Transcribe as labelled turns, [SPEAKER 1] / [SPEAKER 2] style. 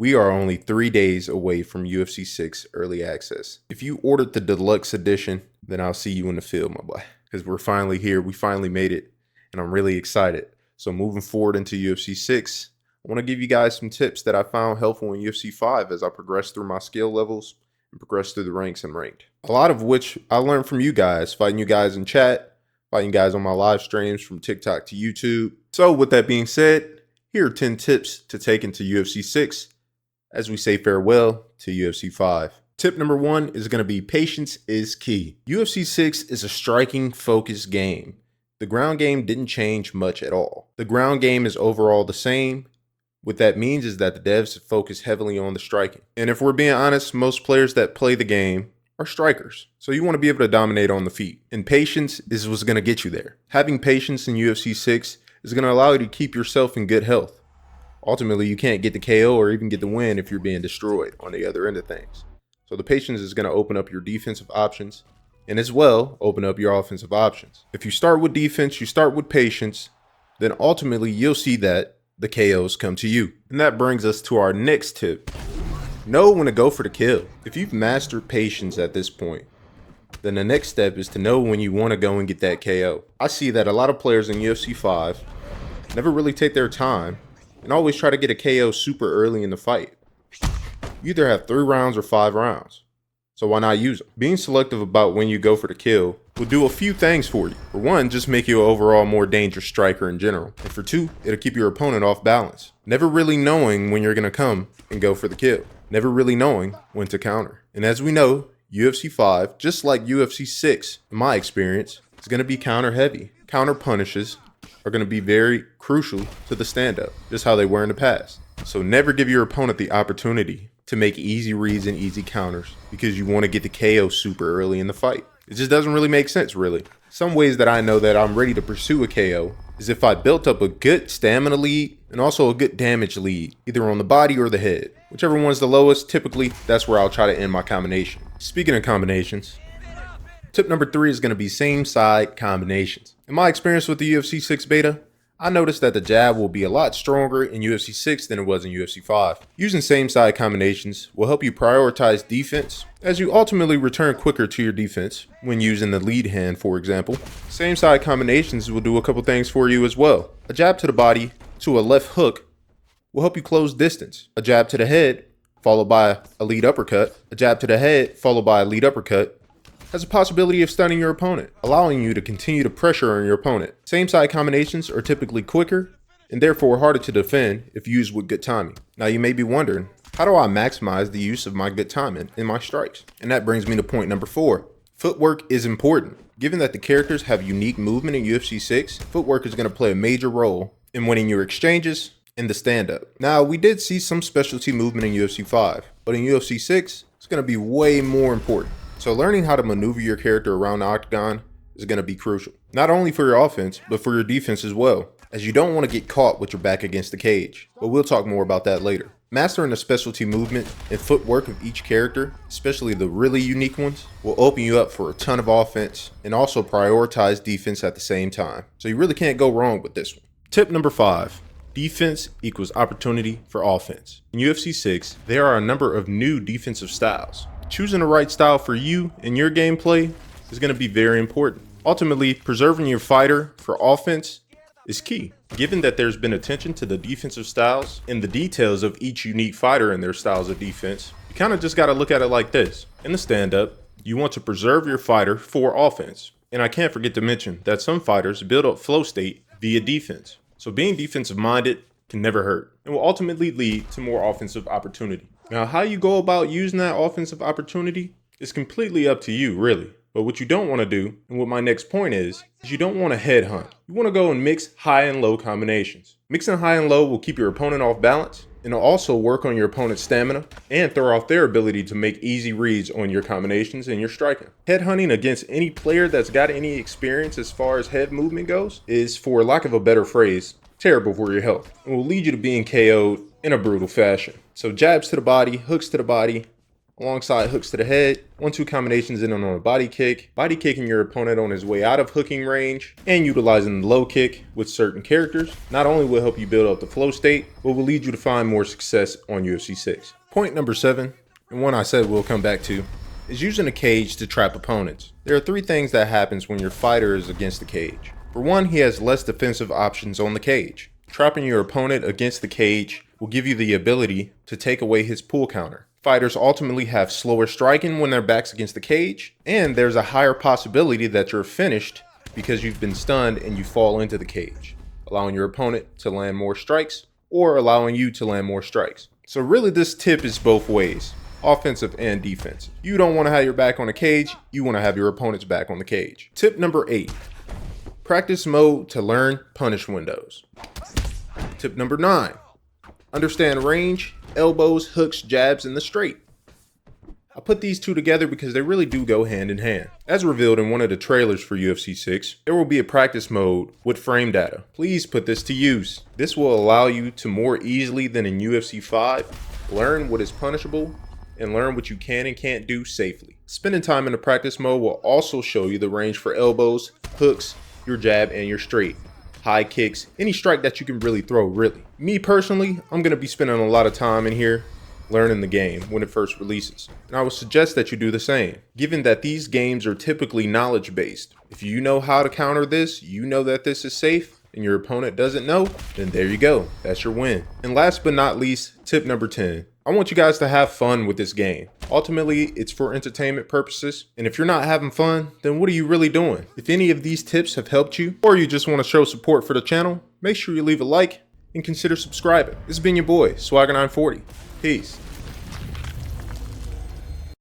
[SPEAKER 1] We are only 3 days away from UFC 6 early access. If you ordered the deluxe edition, then I'll see you in the field, my boy. Because we're finally here. We finally made it. And I'm really excited. So moving forward into UFC 6, I want to give you guys some tips that I found helpful in UFC 5 as I progress through my skill levels and progress through the ranks and ranked. A lot of which I learned from you guys, fighting you guys in chat, fighting guys on my live streams from TikTok to YouTube. So with that being said, here are 10 tips to take into UFC 6 as we say farewell to UFC 5. Tip number 1 is going to be patience is key. UFC 6 is a striking focused game. The ground game didn't change much at all. The ground game is overall the same. What that means is that the devs focus heavily on the striking. And if we're being honest, most players that play the game are strikers. So you want to be able to dominate on the feet. And patience is what's going to get you there. Having patience in UFC 6 is going to allow you to keep yourself in good health. Ultimately, you can't get the KO or even get the win if you're being destroyed on the other end of things. So the patience is going to open up your defensive options and as well open up your offensive options. If you start with defense, you start with patience, then ultimately you'll see that the KOs come to you. And that brings us to our next tip. Know when to go for the kill. If you've mastered patience at this point, then the next step is to know when you want to go and get that KO. I see that a lot of players in UFC 5 never really take their time and always try to get a KO super early in the fight. You either have 3 rounds or 5 rounds, so why not use them? Being selective about when you go for the kill will do a few things for you. For one, just make you an overall more dangerous striker in general. And for 2, it'll keep your opponent off balance. Never really knowing when you're going to come and go for the kill. Never really knowing when to counter. And as we know, UFC 5, just like UFC 6, in my experience, is going to be counter heavy. Counter punishes are going to be very crucial to the stand-up, just how they were in the past. So never give your opponent the opportunity to make easy reads and easy counters because you want to get the KO super early in the fight. It just doesn't really make sense, really. Some ways that I know that I'm ready to pursue a KO is if I built up a good stamina lead and also a good damage lead, either on the body or the head. Whichever one's the lowest, typically that's where I'll try to end my combination. Speaking of combinations, tip number 3 is going to be same side combinations. In my experience with the UFC 6 beta, I noticed that the jab will be a lot stronger in UFC 6 than it was in UFC 5. Using same side combinations will help you prioritize defense as you ultimately return quicker to your defense when using the lead hand, for example. Same side combinations will do a couple things for you as well. A jab to the body to a left hook will help you close distance. A jab to the head followed by a lead uppercut. A jab to the head followed by a lead uppercut has a possibility of stunning your opponent, allowing you to continue to pressure on your opponent. Same side combinations are typically quicker and therefore harder to defend if used with good timing. Now you may be wondering, how do I maximize the use of my good timing in my strikes? And that brings me to point number 4. Footwork is important. Given that the characters have unique movement in UFC 6, footwork is going to play a major role in winning your exchanges and the stand-up. Now we did see some specialty movement in UFC 5, but in UFC 6, it's going to be way more important. So learning how to maneuver your character around the octagon is going to be crucial. Not only for your offense, but for your defense as well, as you don't want to get caught with your back against the cage. But we'll talk more about that later. Mastering the specialty movement and footwork of each character, especially the really unique ones, will open you up for a ton of offense and also prioritize defense at the same time. So you really can't go wrong with this one. Tip number 5. Defense equals opportunity for offense. In UFC 6, there are a number of new defensive styles. Choosing the right style for you and your gameplay is going to be very important. Ultimately, preserving your fighter for offense is key. Given that there's been attention to the defensive styles and the details of each unique fighter and their styles of defense, you kind of just got to look at it like this. In the stand-up, you want to preserve your fighter for offense. And I can't forget to mention that some fighters build up flow state via defense. So being defensive minded can never hurt and will ultimately lead to more offensive opportunity. Now, how you go about using that offensive opportunity is completely up to you, really. But what you don't want to do, and what my next point is you don't want to headhunt. You want to go and mix high and low combinations. Mixing high and low will keep your opponent off balance, and it'll also work on your opponent's stamina and throw off their ability to make easy reads on your combinations and your striking. Headhunting against any player that's got any experience as far as head movement goes is, for lack of a better phrase, terrible for your health and will lead you to being KO'd in a brutal fashion. So jabs to the body, hooks to the body, alongside hooks to the head, 1-2 combinations in on a body kicking your opponent on his way out of hooking range, and utilizing the low kick with certain characters not only will help you build up the flow state, but will lead you to find more success on UFC 6. Point number 7, and one I said we'll come back to, is using a cage to trap opponents. There are 3 things that happens when your fighter is against the cage. For one, he has less defensive options on the cage. Trapping your opponent against the cage will give you the ability to take away his pull counter. Fighters ultimately have slower striking when their back's against the cage, and there's a higher possibility that you're finished because you've been stunned and you fall into the cage, allowing your opponent to land more strikes or allowing you to land more strikes. So really this tip is both ways, offensive and defensive. You don't want to have your back on the cage, you want to have your opponent's back on the cage. Tip number 8, practice mode to learn punish windows. Tip number 9, understand range, elbows, hooks, jabs, and the straight. I put these 2 together because they really do go hand in hand. As revealed in one of the trailers for UFC 6, there will be a practice mode with frame data. Please put this to use. This will allow you to more easily than in UFC 5, learn what is punishable and learn what you can and can't do safely. Spending time in the practice mode will also show you the range for elbows, hooks, your jab, and your straight. High kicks, any strike that you can really throw, really. Me personally, I'm going to be spending a lot of time in here learning the game when it first releases. And I would suggest that you do the same, given that these games are typically knowledge based. If you know how to counter this, you know that this is safe, and your opponent doesn't know, then there you go, that's your win. And last but not least, tip number 10. I want you guys to have fun with this game. Ultimately, it's for entertainment purposes, and if you're not having fun, then what are you really doing? If any of these tips have helped you, or you just want to show support for the channel, make sure you leave a like and consider subscribing. This has been your boy, Swagger940. Peace.